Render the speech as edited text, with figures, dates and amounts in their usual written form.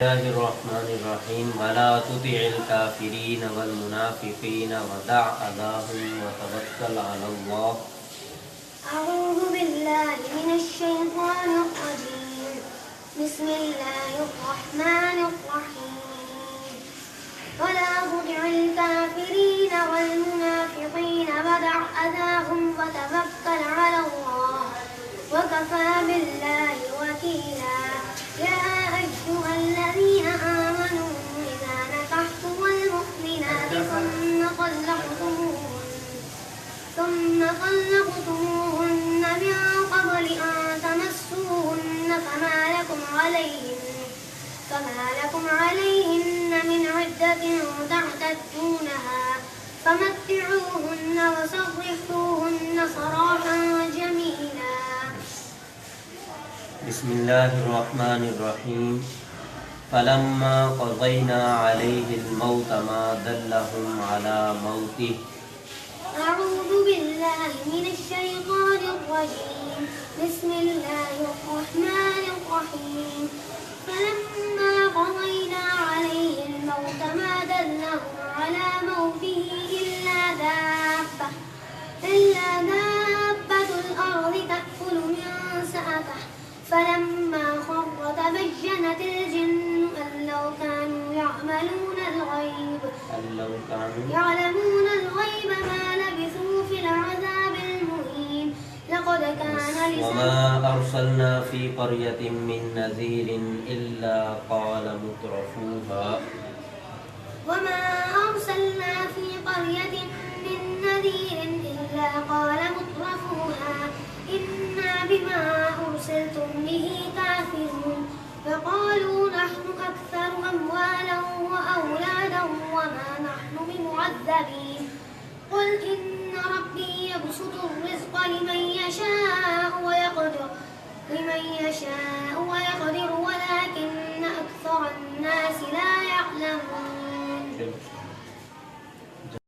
الله الرحمن الرحيم ولا تطع الكافرين والمنافقين ودع أذاهم وتوكل على الله. أعوذ بالله من الشيطان الرجيم. بسم الله الرحمن الرحيم. ولا تطع الكافرين والمنافقين ودع أذاهم وتوكل على الله وكفى بالله وكيلا. يا أيها الذين آمنوا إذا نكحتم المؤمنات ثم طلقتموهن من قبل أن تمسوهن فما لكم عليهن من عدة تعتدونها فمتعوهن وسرحوهن سراحا جميلا. بسم الله الرحمن الرحيم. فلما قضينا عليه الموت ما دلهم على موته. أعوذ بالله من الشيطان الرجيم. بسم الله الرحمن الرحيم. فلما قضينا عليه الموت ما دلهم على موته إلا دابة الأرض تأكل من سأته فلما خر تبينت الجن أن لو كانوا يعلمون الغيب ما لبثوا في العذاب المهين. لقد كان وما أرسلنا في قرية من نذير إلا قال مترفوها إنا بما أرسلتم به كافرون. فقالوا نحن أكثر أموالا وأولادا وما نحن بمعذبين. قل إن ربي يبسط الرزق لمن يشاء ويقدر ولكن أكثر الناس لا يعلمون.